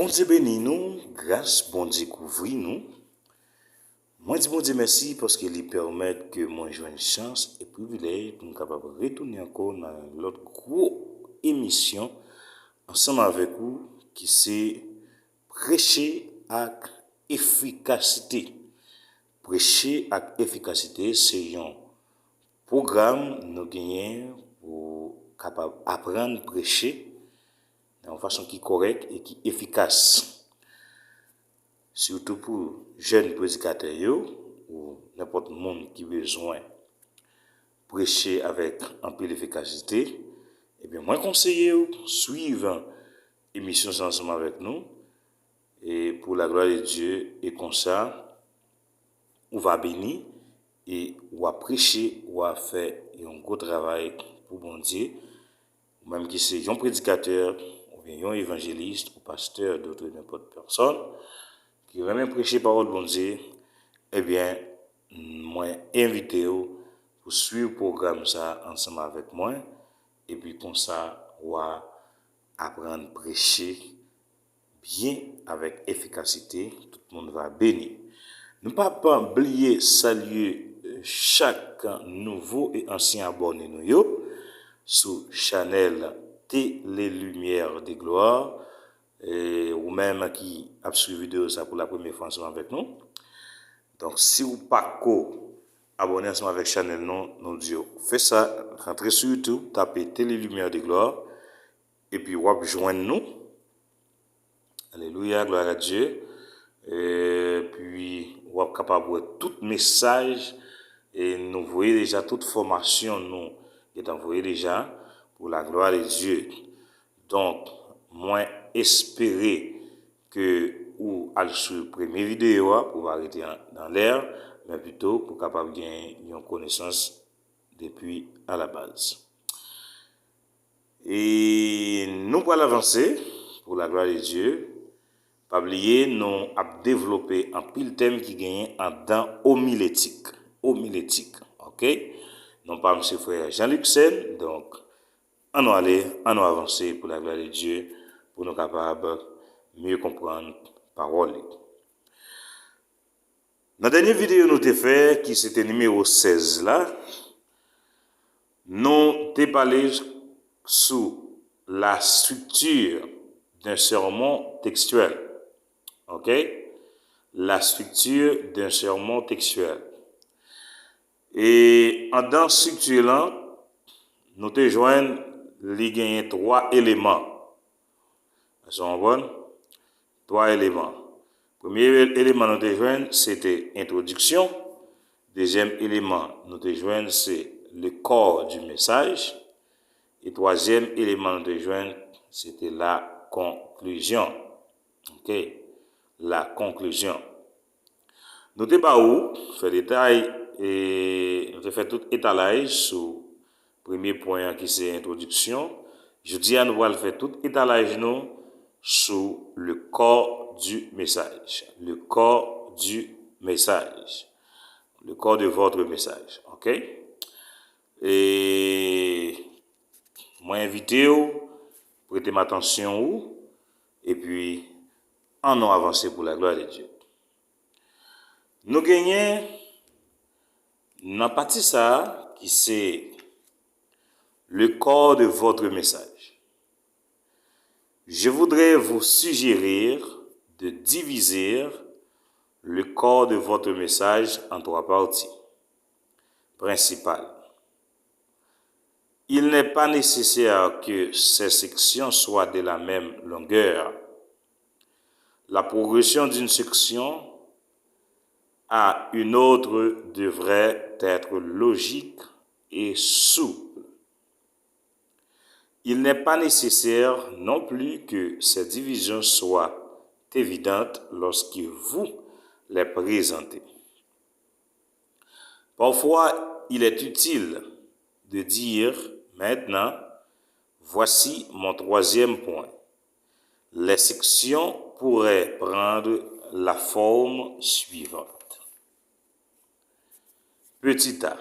Bon Dieu bénis nous, grâce bon Dieu couvrit nous. Moi dis bon Dieu merci parce qu'il permet que moi joigne chance et privilège pour nous capables de retourner encore dans l'autre gros émission ensemble avec vous qui c'est prêcher avec efficacité. Prêcher avec efficacité, c'est un programme nous gagnons pour capable apprendre à prêcher de façon qui est correcte et qui est efficace. Surtout pour jeunes prédicateurs ou n'importe monde qui a besoin de prêcher avec un peu d'efficacité, eh bien, moi, conseiller suivre l'émission ensemble avec nous et pour la gloire de Dieu et comme ça, on va bénir et on va prêcher, on va faire un gros travail pour bon Dieu, même qui c'est un prédicateur ou bien un évangéliste ou pasteur d'autres n'importe personne qui va même prêcher parole bon Dieu, eh bien, moi invité pour suivre le programme ça ensemble avec moi et puis comme ça on va apprendre à prêcher bien avec efficacité, tout le monde va bénir. Ne pas oublier saluer chaque nouveau et ancien abonné nous sur channel Télé Lumière de Gloire ou même qui a suivi vidéo ça pour la première fois ensemble avec nous. Donc si vous pas abonné ensemble avec channel nous disons faites ça, rentrez sur YouTube, tapez Télé Lumière de Gloire et puis vous joignez nous. Alléluia, gloire à Dieu. Et puis vous êtes capable de voir tout message et nous voyez déjà toute formation nous est envoyé déjà pour la gloire de Dieu. Donc moi espérer que ou à sur la première vidéo pour arrêter dans l'air, mais plutôt pour capable gagner une connaissance depuis à la base. Et nous pour l'avancer pour la gloire de Dieu. Pas oublier, nous avons développé un pile thème qui gagne en dans homilétique. Homilétique, ok? Non pas M. frère Jean-Luc Sen, donc, on va avancer pour la gloire de Dieu, pour nous capables mieux comprendre la parole. Dans la dernière vidéo, nous avons fait, qui c'était numéro 16 là, nous avons parlé sur la structure d'un sermon textuel. Ok? La structure d'un sermon textuel. Et en dans structure là, nous te joignons les 3 éléments. Est-ce qu'on comprend? 3 éléments. Premier élément nous te joignons, c'était introduction. Deuxième élément nous te joignons, c'est le corps du message. Et troisième élément nous te joignons, c'était la conclusion. Ok? La conclusion. Nous te pas où fait détail et nous te fait tout étalage sur le premier point qui c'est introduction. Je dis à nous allons faire tout étalage nous sur le corps du message. Le corps du message. Le corps de votre message. OK? Et moi invité prêtez attention et puis en nous avancer pour la gloire de Dieu. Nous gagnons dans partie ça qui c'est le corps de votre message. Je voudrais vous suggérer de diviser le corps de votre message en 3 parties principales. Il n'est pas nécessaire que ces sections soient de la même longueur. La progression d'une section à une autre devrait être logique et souple. Il n'est pas nécessaire non plus que ces divisions soient évidentes lorsque vous les présentez. Parfois, il est utile de dire maintenant, voici mon 3e point. Les sections pourraient prendre la forme suivante. Petit a.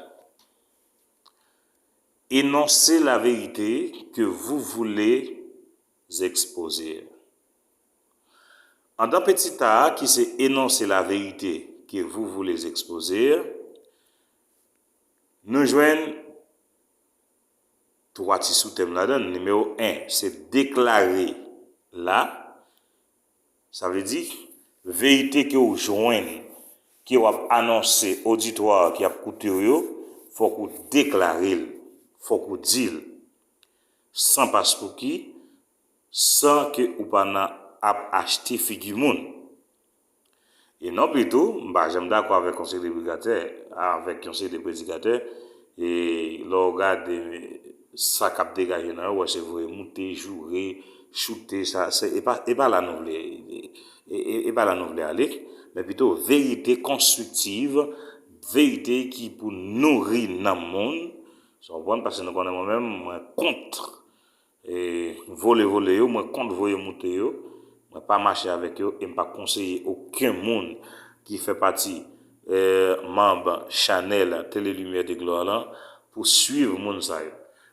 Énoncez la vérité que vous voulez exposer. En d'un petit A qui c'est énoncer la vérité que vous voulez exposer, nous joignons trois petits sous-thèmes là-dedans. Numéro 1, c'est déclarer là. Ça veut dire vérité que vous joignez, qui va annoncer auditoire qui a écouté, faut que vous déclarez, faut que vous dites, sans passeport qui, sans que vous pas acheter figure monde. Et non plutôt, j'aime d'accord avec le conseil des brigadiers, avec le conseil des prédicateurs, et le regarde ça cap dégagé là, ouais, c'est vrai, monter, jouer, shooter, ça, c'est pas la nouvelle, et pas la nouvelle aller, mais plutôt vérité constructive, vérité qui pour nourrir dans le monde, c'est bon parce que nous connaissons moi-même, moi contre, et voler, moi contre voyer monter, je pas marcher avec eux et pas conseiller aucun monde qui fait partie membre Chanel Télé Lumière de Gloire là pour suivre monde ça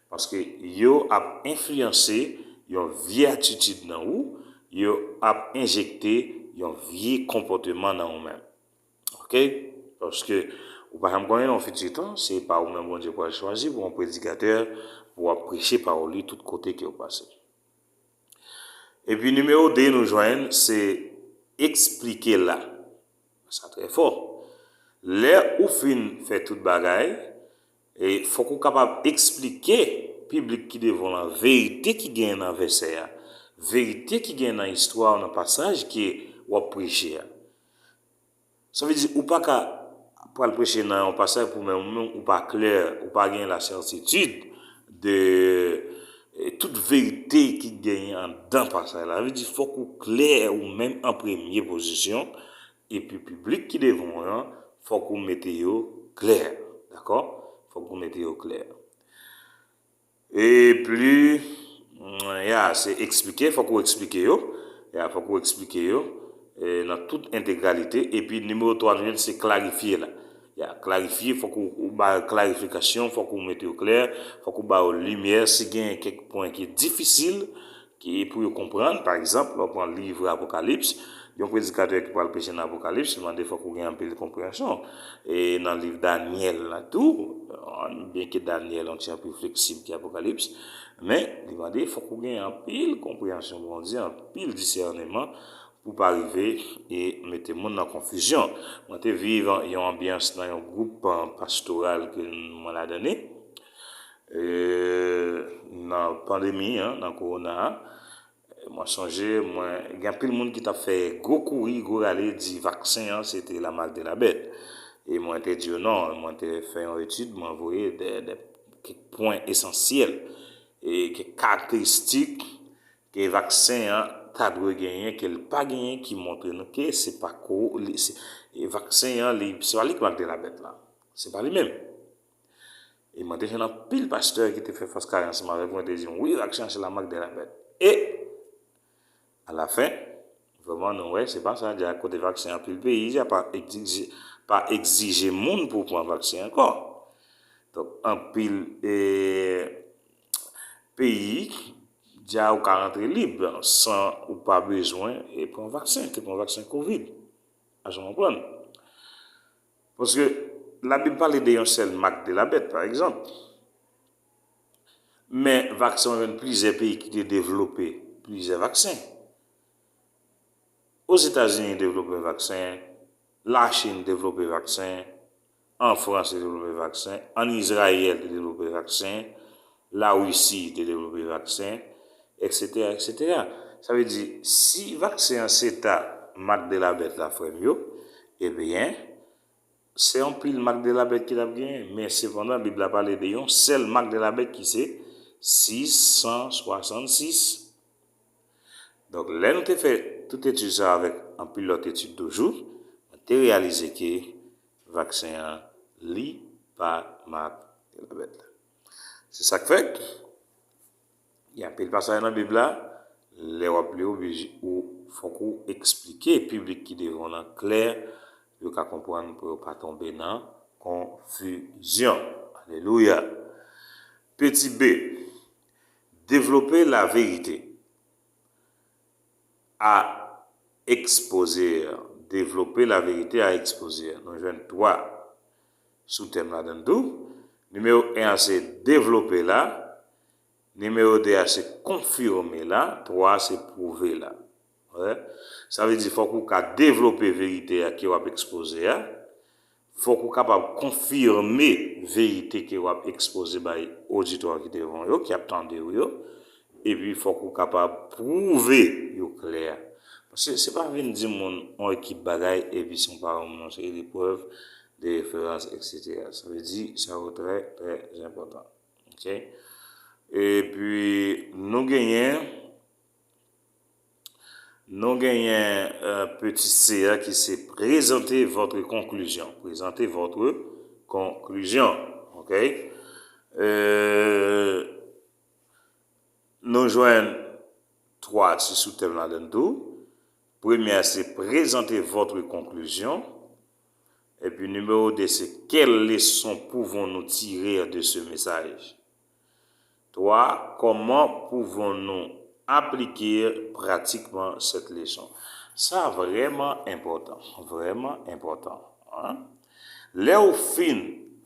parce que yo a influencé yon vieille attitude dans vous, yo a injecté yon vieux comportement dans vous même. OK? Parce que ou pas me connaître en futur temps, c'est pas vous même bon Dieu pour choisir pour un prédicateur pour prêcher parole tout côté qui au passé. Et puis, numéro 2, nous joignons, c'est expliquer là. C'est très fort. Là où fin fait toute bagaille, et faut qu'on capable d'expliquer public qui devant la vérité qui gagne dans verset, vérité qui gagne dans l'histoire, dans le passage qui est ou prêcher. Ça veut dire ou pas qu'à pour le prêcher dans un passage pour même ou pas clair, ou pas gagner la certitude de toute vérité qui gagne dans le passage. Ça veut dire faut qu'on clair ou même en première position et puis public qui devant faut qu'on mette clair, d'accord? Faut qu'on mette clair. Et plus c'est expliquer, faut qu'on explique faut qu'on explique dans toute intégralité et puis numéro 3 c'est clarifier là. Clarifier, faut qu'on clarification, faut qu'on mette au clair, faut qu'on ba lumière si il y a quelques points qui est difficile qui pour comprendre. Par exemple, on prend le livre Apocalypse, il y a un prédicateur qui parle prêcher dans l'Apocalypse, il demande faut qu'on ait un peu de compréhension. Et dans le livre Daniel là tout, bien que Daniel on tient plus flexible qu'Apocalypse, mais il demande faut qu'on ait un peu de compréhension, on dit un peu de discernement pour pas arriver et mettre le monde en confusion. Moi, je vivre une ambiance dans un groupe pastoral que moi l'a donné. Dans la pandémie, dans la corona, moi changé, il y a plus de monde qui t'a fait gros courir, gros aller, dit vaccin, c'était la marque de la bête. Et moi, j'ai dit non, moi, j'ai fait une étude, moi, envoyé des points essentiels et quelques caractéristiques que le vaccin t'as doit gagner qu'elle pas gagner qui montre que c'est pas quoi le vaccin c'est pas lui qui marque de la bête là, c'est pas lui-même. Et moi déjà un pile pasteur qui te fait face carré ensemble avec moi dit oui vaccin c'est la marque de la bête et à la fin vraiment non ouais c'est pas ça déjà côté vaccin puis le pays il a pas exiger monde pour prendre vaccin encore. Donc un pile pays déjà ou rentrer libre sans ou pas besoin et prendre vaccin, tu prends vaccin Covid. À je comprendre. Parce que la Bible parle de un seul marque de la bête par exemple. Mais vaccin dans plusieurs pays qui ont développé plusieurs vaccins. Aux États-Unis, ils développent un vaccin, la Chine développe un vaccin, en France, ils développent un vaccin, en Israël, ils développent un vaccin, la Russie, ils développent un vaccin, etc., etc. Ça veut dire, si le vaccin c'est la marque de la bête, la frère, eh bien, c'est un pile marque de la bête qui l'a bien, mais cependant, la Bible a parlé de une seule marque de la bête qui c'est 666. Donc, là, nous avons fait toute étude ça avec un pilote étude toujours, on a réalisé que le vaccin n'est pas marque de la bête. C'est ça que fait. Il y a un peu de passage dans la Bible là, les rappeler obligés ou faut qu'on explique au public qui devant en clair pour qu'à comprendre pour pas tomber dans confusion. Alléluia. Petit B, développer la vérité. exposer, développer la vérité à exposer. Nous jouons 3 sous-thèmes là-dedans tout. Numéro 1, c'est développer là. Numéro 2, c'est confirmer là. 3, c'est prouver là. Ouais. Ça veut dire qu'il faut qu'on développer la vérité qui va exposer. Faut qu'on capable confirmer la vérité qui va exposer par l'auditoire qui devant eux, qui attendent eux. Et puis, il faut qu'on capable prouver clair. Parce que c'est pas venir dire mon équipe bagaille et puis son parent c'est des preuves, des références, etc. Ça veut dire ça va très très important. OK? Et puis nous gagnons un petit CA qui c'est présenter votre conclusion. Présenter votre conclusion. OK? Nous joignons 3 sous-thèmes là-dedans. Premier, c'est présenter votre conclusion. Et puis, numéro 2, c'est quelles leçons pouvons-nous tirer de ce message. 3, comment pouvons-nous appliquer pratiquement cette leçon. Ça, vraiment important. Vraiment important. Hein? Là où fin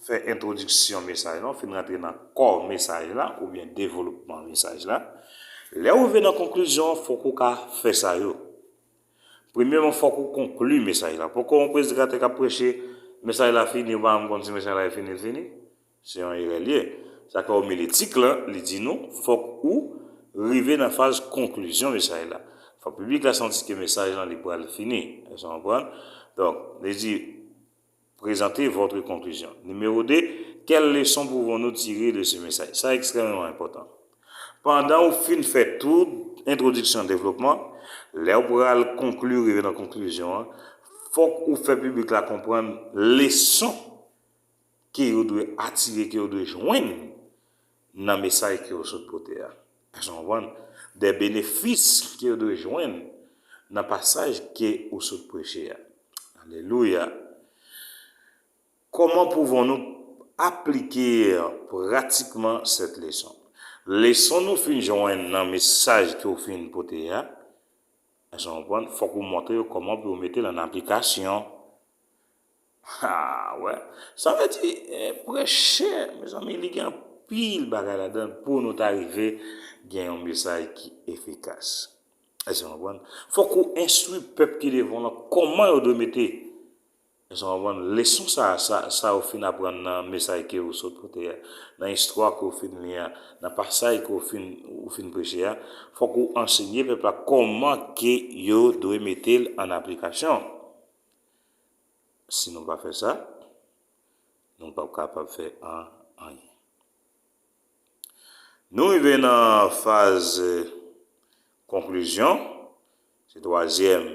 fait introduction message là, fin rentrer dans corps message là, ou bien développement message là. Là où vient dans conclusion, faut qu'on fait ça yo. Premièrement, faut qu'on conclue message là. Pourquoi on président qui a prêché message là fini, on va continuer message là fini. C'est un irrélié. Ça comme l'éthique là, il dit non, faut ou arriver dans la phase conclusion message là. Faut public la senti que message là il pourra finir. Vous comprenez? Donc, il dit présentez votre conclusion. Numéro 2, quelles leçons pouvons-nous tirer de ce message? Ça est extrêmement important. Pendant qu'on fait toute introduction développement, là on pourra conclure dans la conclusion, faut qu'on fait public la comprendre les leçons qui doit attirer, qui doit joindre dans le message qui est au côté. Des bénéfices qui doit joindre dans le passage qui est au prêcher. Alléluia. Comment pouvons-nous appliquer pratiquement cette leçon? Leçon nous fin joindre dans le message qui est fin côté. Il faut qu'on montre comment vous mettez en application. Ah ouais, ça veut dire prêcher, mes amis, il y a un pile bagage là-dedans pour nous arriver à gagner un message qui est efficace. Il faut qu'on instruise le peuple qui est devant nous comment on doit mettre. Leçon ça au fin apprendre dans le message qui est au côté, dans l'histoire qu'on fin lire, dans le passage qu'on fin prêcher, faut qu'on enseigne le peuple comment que yo doit mettre en application. Si nous ne pas faire ça, nous ne sommes pas capables de faire rien. Nous arrivons dans la phase conclusion. C'est la troisième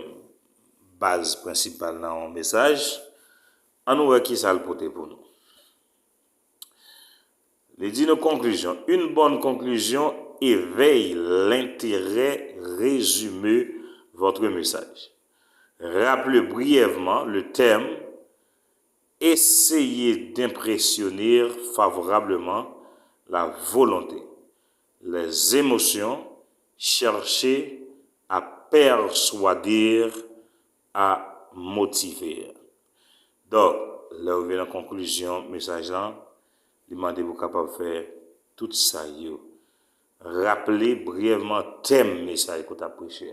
base principale dans le message. On nous voit qui ça le porter pour nous. Il dit nos conclusions. Une bonne conclusion éveille l'intérêt, résumer votre message. Rappelez brièvement le thème. Essayez d'impressionner favorablement la volonté, les émotions, cherchez à persuader, à motiver. Donc, là où vient la conclusion, message là, demandez vous capable de faire tout ça. Rappelez brièvement le thème message que tu as prêché.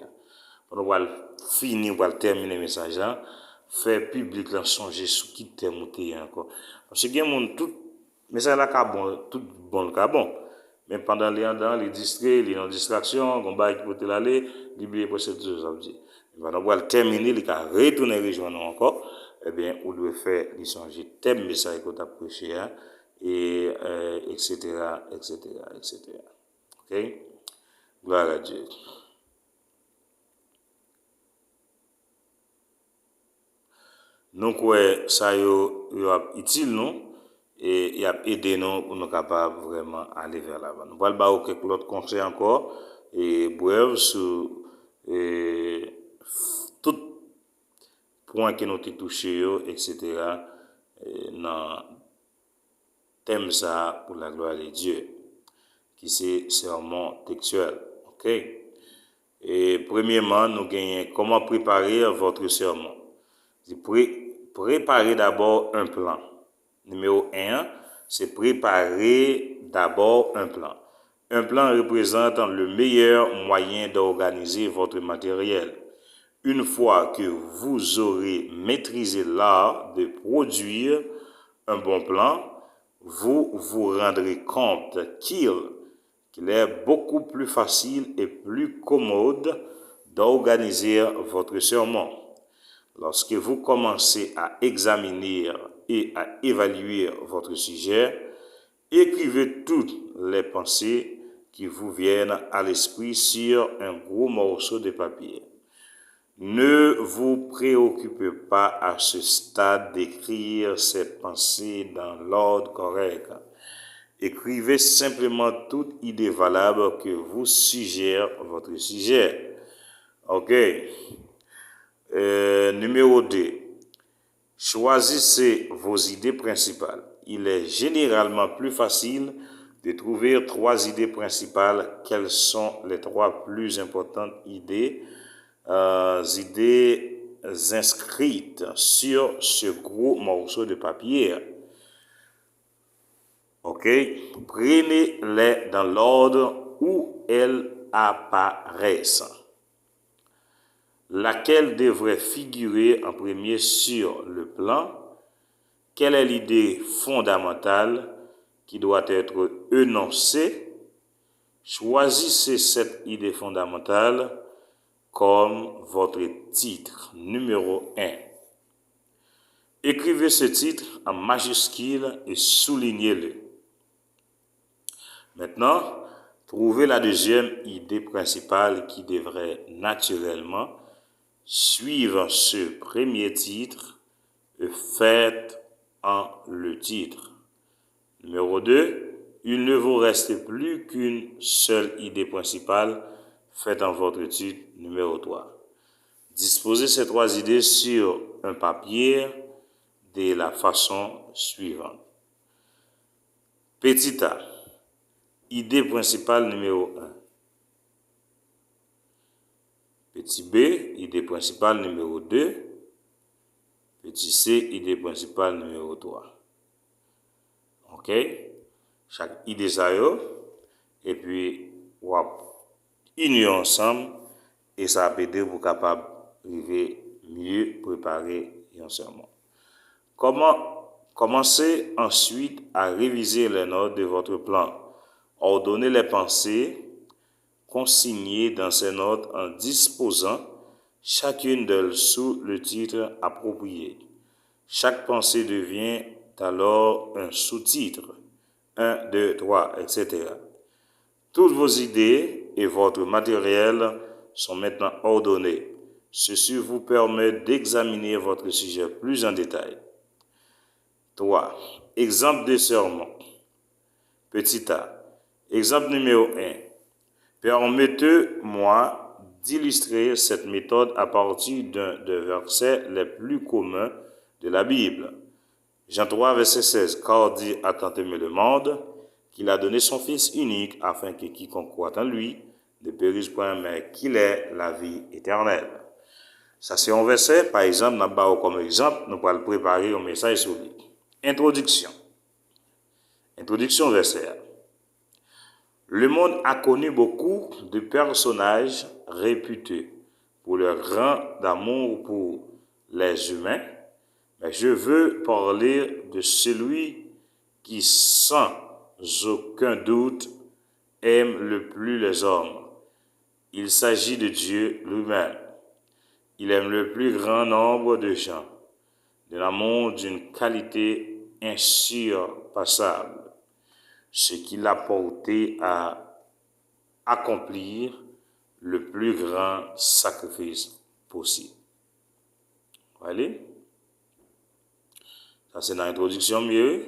On va finir, on va terminer le message là. Faire public là changer sous qui thème ou encore parce que monde tout mais ça là bon tout bon bon mais pendant les distraits les distractions on va qui peut aller oublier pour cette chose ça veut dire on va terminer il va retourner rejoindre encore eh bien on doit faire les changer thème message que tu as prêché et etc. OK, gloire à Dieu. Donc, ouais, ça y est utile, non? Et il a aidé nous pour nous capables vraiment aller vers l'avant. Nous allons voir quelques autres conseils encore et bref sur tout point que nous avons touché, etc. Dans thème ça pour la gloire de Dieu, qui c'est serment textuel. OK? Et premièrement, nous gagnons comment préparer votre sermon. Préparer d'abord un plan. Numéro 1, c'est préparer d'abord un plan. Un plan représente le meilleur moyen d'organiser votre matériel. Une fois que vous aurez maîtrisé l'art de produire un bon plan, vous vous rendrez compte qu'il est beaucoup plus facile et plus commode d'organiser votre sermon. Lorsque vous commencez à examiner et à évaluer votre sujet, écrivez toutes les pensées qui vous viennent à l'esprit sur un gros morceau de papier. Ne vous préoccupez pas à ce stade d'écrire ces pensées dans l'ordre correct. Écrivez simplement toute idée valable que vous suggère votre sujet. OK. Numéro 2. Choisissez vos idées principales. Il est généralement plus facile de trouver 3 idées principales. Quelles sont les 3 plus importantes idées inscrites sur ce gros morceau de papier? OK? Prenez-les dans l'ordre où elles apparaissent. Laquelle devrait figurer en premier sur le plan? Quelle est l'idée fondamentale qui doit être énoncée? Choisissez cette idée fondamentale comme votre titre numéro 1. Écrivez ce titre en majuscule et soulignez-le. Maintenant, trouvez la deuxième idée principale qui devrait naturellement suivre ce premier titre et faites en le titre. Numéro 2, il ne vous reste plus qu'une seule idée principale, faites en votre titre. Numéro 3. Disposez ces 3 idées sur un papier de la façon suivante. Petit a, idée principale numéro 1. Petit b, idée principale numéro 2. Petit c, idée principale numéro 3. OK? Chaque idée ça yo, et puis on va unir ensemble et ça va aider pour capable arriver mieux préparer un sermon. Commencez ensuite à réviser les notes de votre plan. Ordonnez les pensées consignées dans ces notes en disposant chacune d'elles sous le titre approprié. Chaque pensée devient alors un sous-titre. 1, 2, 3, etc. Toutes vos idées et votre matériel sont maintenant ordonnés. Ceci vous permet d'examiner votre sujet plus en détail. 3. Exemple de sermon. Petit a. Exemple numéro 1. Permettez-moi d'illustrer cette méthode à partir d'un des versets les plus communs de la Bible. Jean 3, verset 16. Car dit a tant aimé le monde qu'il a donné son Fils unique afin que quiconque croit en lui ne périsse point, mais qu'il ait la vie éternelle. Ça, c'est un verset. Par exemple, comme exemple, nous allons préparer un message sur lui. Introduction. Introduction verset. Le monde a connu beaucoup de personnages réputés pour leur grand amour pour les humains, mais je veux parler de celui qui, sans aucun doute, aime le plus les hommes. Il s'agit de Dieu lui-même. Il aime le plus grand nombre de gens, de l'amour d'une qualité insurpassable, ce qui l'a porté à accomplir le plus grand sacrifice possible. Allez? Ça, c'est dans l'introduction mieux.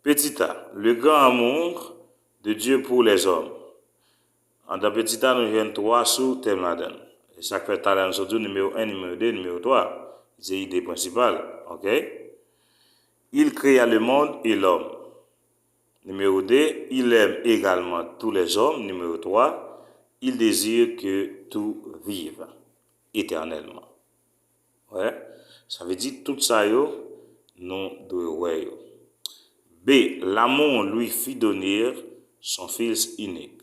Petit a, le grand amour de Dieu pour les hommes. En dans petit a, nous avons 3 sous-thèmes là-dedans. Et chaque fait talent surtout numéro 1, numéro 2, numéro 3. C'est l'idée principale. OK? Il créa le monde et l'homme. Numéro 2, il aime également tous les hommes. Numéro 3, il désire que tout vive éternellement. Ouais, ça veut dire tout ça, nous devons voir. B. L'amour lui fit donner son Fils unique.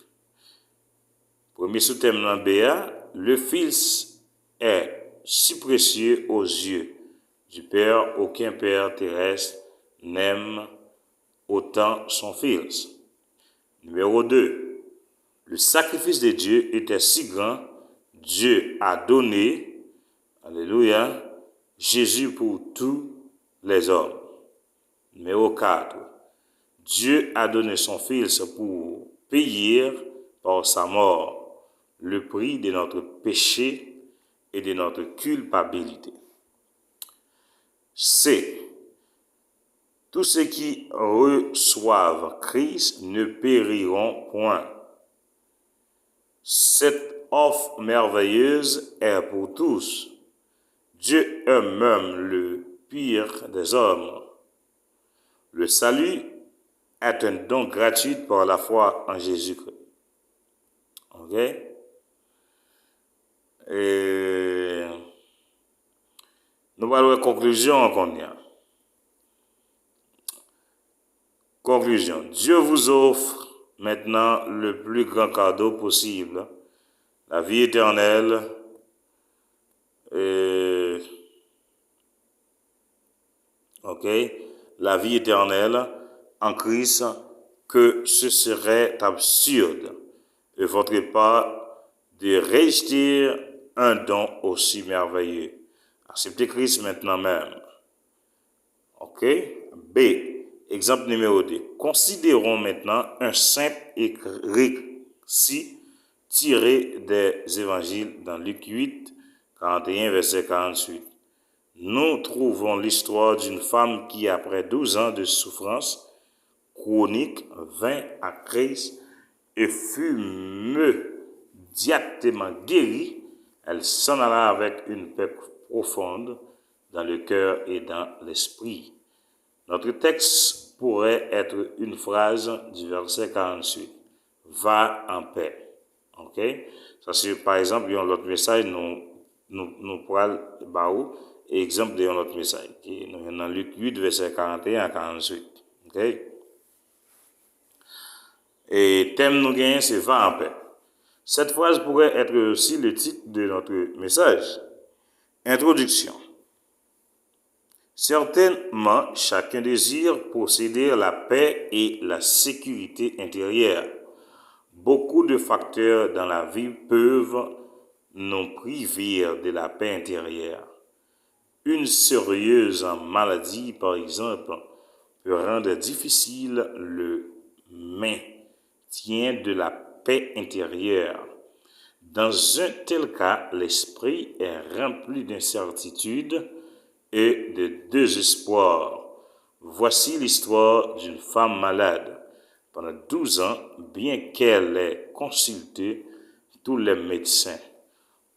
Premier sous-thème dans B, le Fils est si précieux aux yeux du Père, aucun Père terrestre n'aime autant son Fils. Numéro 2. Le sacrifice de Dieu était si grand, Dieu a donné, alléluia, Jésus pour tous les hommes. Numéro 4. Dieu a donné son Fils pour payer par sa mort le prix de notre péché et de notre culpabilité. C. Tous ceux qui reçoivent Christ ne périront point. Cette offre merveilleuse est pour tous. Dieu aime même le pire des hommes. Le salut est un don gratuit par la foi en Jésus-Christ. Ok? Et nous allons à la conclusion qu'on y a. Conclusion. Dieu vous offre maintenant le plus grand cadeau possible, la vie éternelle. La vie éternelle en Christ, que ce serait absurde de votre part de rejeter un don aussi merveilleux. Acceptez Christ maintenant même. Ok? B. Exemple numéro 2. Considérons maintenant un simple récit tiré des évangiles dans Luc 8, 41, verset 48. Nous trouvons l'histoire d'une femme qui, après 12 ans de souffrance chronique, vint à Christ et fut immédiatement guérie. Elle s'en alla avec une paix profonde dans le cœur et dans l'esprit. Notre texte pourrait être une phrase du verset 48. Va en paix. Ok? Ça c'est par exemple l'autre message nous pourrons baou exemple de notre message qui est dans Luc 8 verset 41 à 48. Ok? Et thème nous gagnons c'est va en paix. Cette phrase pourrait être aussi le titre de notre message. Introduction. Certainement, chacun désire posséder la paix et la sécurité intérieure. Beaucoup de facteurs dans la vie peuvent nous priver de la paix intérieure. Une sérieuse maladie, par exemple, peut rendre difficile le maintien de la paix intérieure. Dans un tel cas, l'esprit est rempli d'incertitude et de désespoir. Voici l'histoire d'une femme malade. Pendant 12 ans, bien qu'elle ait consulté tous les médecins,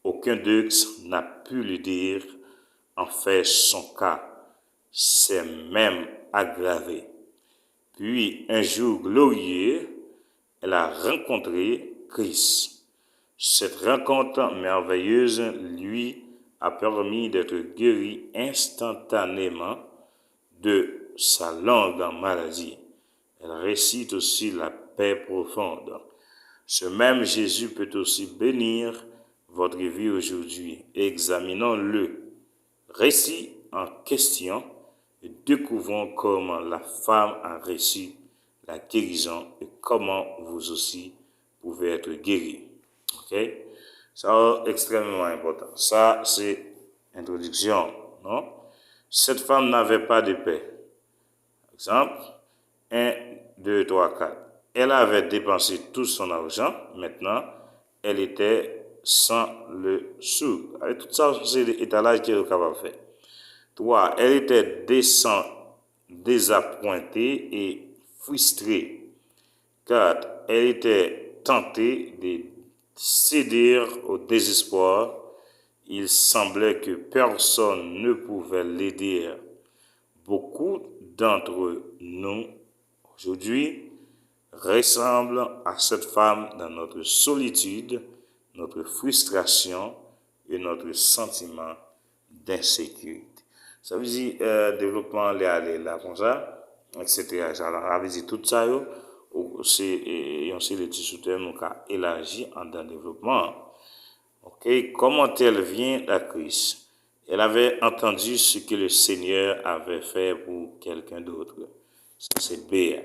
aucun d'eux n'a pu lui dire en fait son cas s'est même aggravé. Puis, un jour glorieux, elle a rencontré Christ. Cette rencontre merveilleuse lui a permis d'être guéri instantanément de sa longue maladie. Elle récite aussi la paix profonde. Ce même Jésus peut aussi bénir votre vie aujourd'hui. Examinons le récit en question et découvrons comment la femme a reçu la guérison et comment vous aussi pouvez être guéri. Ok? Ça c'est extrêmement important. Ça, c'est introduction, non? Cette femme n'avait pas de paix. Exemple, 1, 2, 3, 4. Elle avait dépensé tout son argent. Maintenant, elle était sans le sou. Avec tout ça, c'est l'étalage qu'elle est capable de faire. 3. Elle était désappointée et frustrée. 4. Elle était tentée de céder au désespoir. Il semblait que personne ne pouvait l'aider. Beaucoup d'entre nous, aujourd'hui, ressemble à cette femme dans notre solitude, notre frustration et notre sentiment d'insécurité. Ça veut dire développement les aller là comme ça, etc. Ça veut dire tout ça c'est on sait les petits sous-termes nous qu'a élargi en dans développement. OK, comment elle vient à Christ? Elle avait entendu ce que le Seigneur avait fait pour quelqu'un d'autre. Ça c'est B.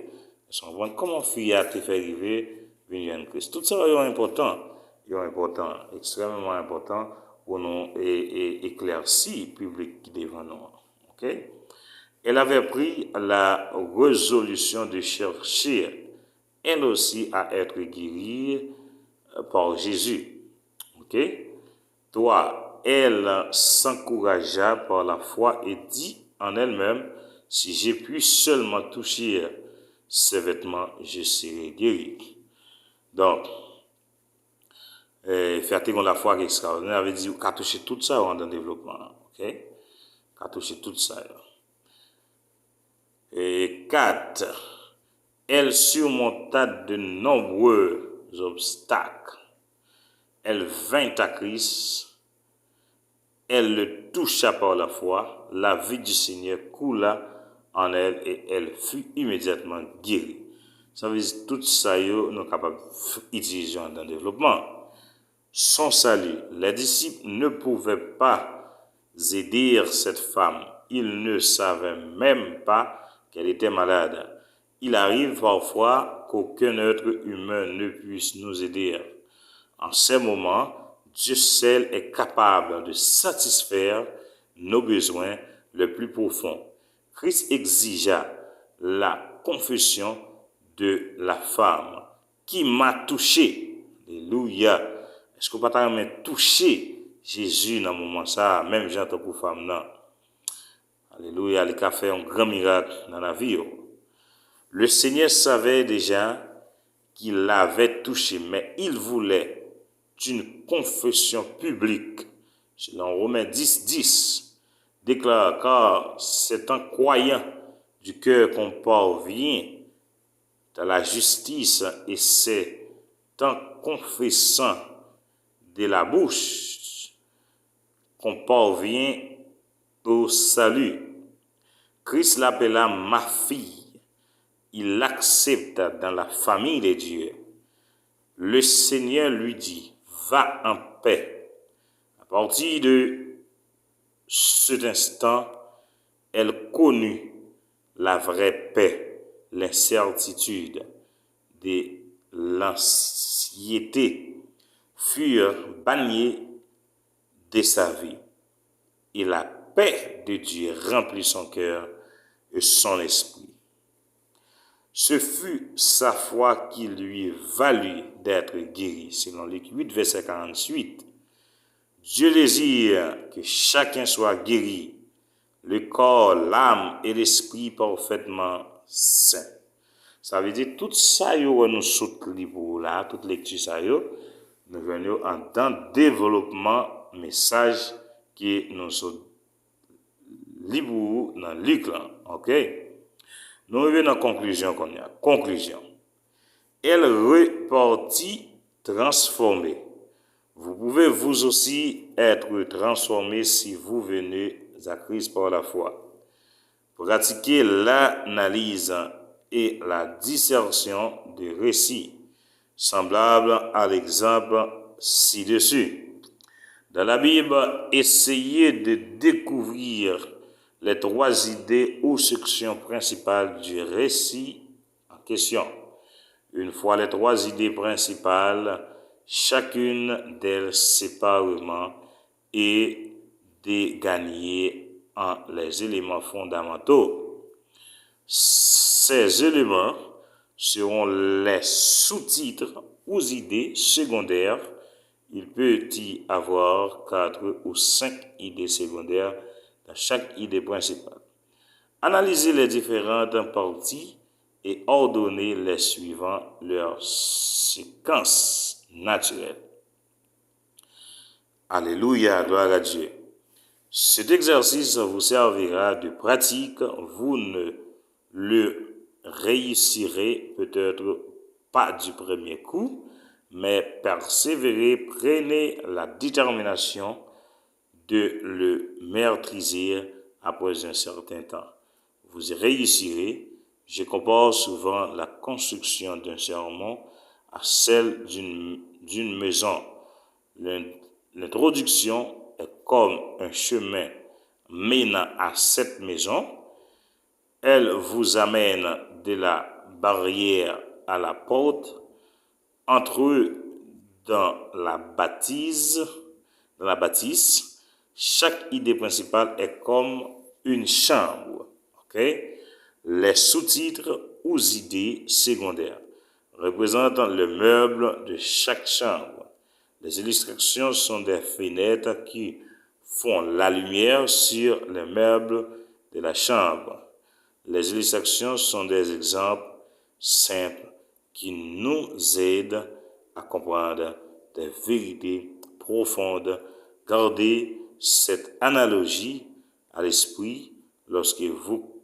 Comment fille a été fait arriver venir à Christ? Tout ça est important. Extrêmement important pour nous et éclairci public qui devant nous. OK? Elle avait pris la résolution de chercher elle aussi à être guérie par Jésus. OK? Toi, elle s'encouragea par la foi et dit en elle-même, si j'ai pu seulement toucher ses vêtements, je serai guéri. Donc, faire la foi extraordinaire, avait dit qu'à toucher tout ça dans le développement. OK? Qu'à toucher tout ça. Et 4. Elle surmonta de nombreux obstacles. Elle vint à Christ. Elle le toucha par la foi. La vie du Seigneur coula en elle et elle fut immédiatement guérie. Ça veut dire tout ça, nous sommes capables d'utiliser dans le développement. Son salut, les disciples ne pouvaient pas aider cette femme. Ils ne savaient même pas qu'elle était malade. Il arrive parfois qu'aucun être humain ne puisse nous aider. En ces moments, Dieu seul est capable de satisfaire nos besoins les plus profonds. Christ exigea la confession de la femme qui m'a touché. Alléluia. Est-ce que vous pas touché Jésus dans le moment ça, même Jean tant que femme non. Alléluia, il a fait un grand miracle dans la vie. Le Seigneur savait déjà qu'il l'avait touché, mais il voulait une confession publique. Selon Romains 10, déclare, car c'est en croyant du cœur qu'on parvient à la justice et c'est en confessant de la bouche qu'on parvient au salut. Christ l'appela ma fille. Il l'accepta dans la famille de Dieu. Le Seigneur lui dit, va en paix. À partir de cet instant, elle connut la vraie paix, l'incertitude de l'anxiété furent bannies de sa vie. Et la paix de Dieu remplit son cœur et son esprit. Ce fut sa foi qui lui valut d'être guéri. Selon Luc 8, verset 48. Dieu désire que chacun soit guéri, le corps, l'âme et l'esprit parfaitement sains. Ça veut dire tout ça, nous saute pour là, toute lecture ça, nous venons en temps développement, message qui nous saute libre dans Luc là, ok? Nous revenons en conclusion qu'on a. Conclusion. Elle repartit transformée. Vous pouvez vous aussi être transformé si vous venez à Christ par la foi. Pratiquez l'analyse et la dissertation des récits, semblables à l'exemple ci-dessus. Dans la Bible, essayez de découvrir les 3 idées ou sections principales du récit en question. Une fois les 3 idées principales, chacune d'elles séparément et de gagner en les éléments fondamentaux. Ces éléments seront les sous-titres ou idées secondaires. Il peut y avoir 4 ou 5 idées secondaires dans chaque idée principale. Analysez les différentes parties et ordonnez les suivant leur séquence naturelle. Alléluia, gloire à Dieu. Cet exercice vous servira de pratique. Vous ne le réussirez peut-être pas du premier coup, mais persévérez, prenez la détermination de le maîtriser après un certain temps. Vous y réussirez. Je compare souvent la construction d'un sermon à celle d'une maison. L'introduction est comme un chemin menant à cette maison. Elle vous amène de la barrière à la porte. Entre eux, dans la bâtisse, chaque idée principale est comme une chambre. Okay? Les sous-titres ou idées secondaires représentent le meuble de chaque chambre. Les illustrations sont des fenêtres qui font la lumière sur les meubles de la chambre. Les illustrations sont des exemples simples qui nous aident à comprendre des vérités profondes. Gardez cette analogie à l'esprit lorsque vous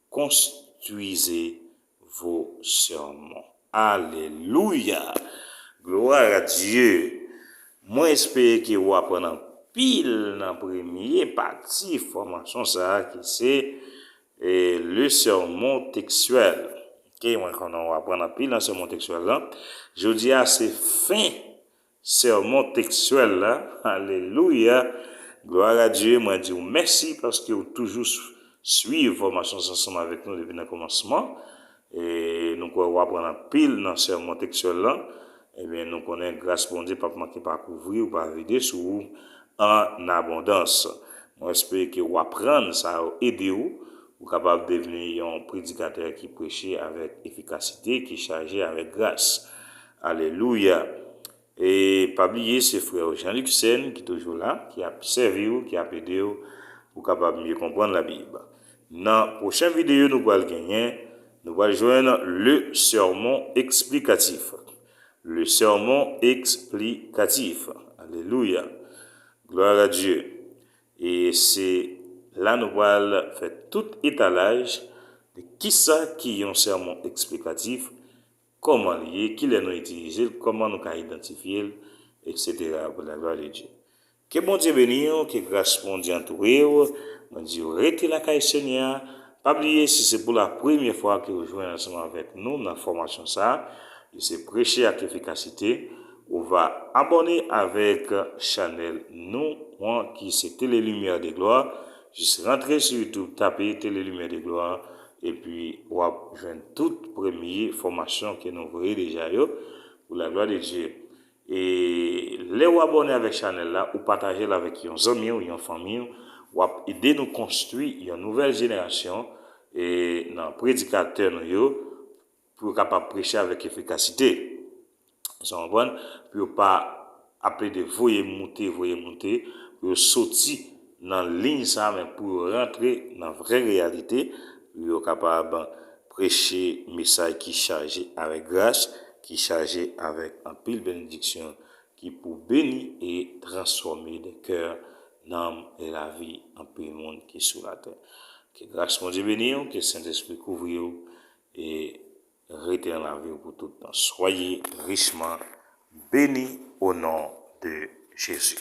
construisez vos sermons. Alléluia! Gloire à Dieu! Moi, j'espère que vous apprenez pile dans la première partie formation ça qui c'est le sermon textuel. OK, moi quand on va apprendre pile dans le sermon textuel là, je dis à c'est fin sermon textuel là. Alléluia. Gloire à Dieu, moi je dis merci parce que vous toujours suivez formation ensemble avec nous depuis le commencement et nous on va apprendre pile dans le sermon textuel là. Eh bien, nous connaissons grâce à Dieu, pas manquer pas couvrir ou pas vider sur vous en abondance. Moi, j'espère que vous apprenez ça, aider vous capable de devenir un prédicateur qui prêche avec efficacité, qui chargé avec grâce. Alléluia. Et pas oublier c'est frère Jean-Luc Sen qui est toujours là, qui a servi ou qui a aidé pour capable mieux comprendre la Bible. Dans la prochaine vidéo, nous allons gagner, nous allons joindre le sermon explicatif. Le sermon explicatif. Alléluia. Gloire à Dieu. Et c'est là nous allons faire tout étalage de qui ça qui est un sermon explicatif, comment lié, qui nous utiliser, comment nous identifier, etc. pour la gloire de Dieu. Que bon Dieu bénisse, que grâce bon Dieu entoure, bon Dieu rete la caille Seigneur. Pas oublier si c'est pour la première fois que vous jouez ensemble avec nous dans la formation ça, c'est prêcher avec efficacité. On va abonner avec Chanel nous, moi qui c'est Télé Lumière de Gloire. Juste rentrer sur YouTube, taper Télé Lumière de Gloire et puis on va joindre toute première formation que nous voyons déjà pour la gloire de Dieu. Et les abonnés avec Chanel là ou partager avec vos amis ou vos famille ou aider nous construire une nouvelle génération et dans prédicateur nous pour capable prêcher avec efficacité. Vous comprenez? Pour pas appeler de voyer monter, pour sortir dans ligne ça mais pour rentrer dans la vraie réalité, pour capable prêcher message qui chargé avec grâce, qui chargé avec un pile bénédiction, qui pour bénir et transformer des cœurs, l'âme et la vie en pile monde qui est sur la terre. Que grâce mon Dieu bénisse, que Saint-Esprit couvre et restez dans la vie pour tout le temps. Soyez richement bénis au nom de Jésus.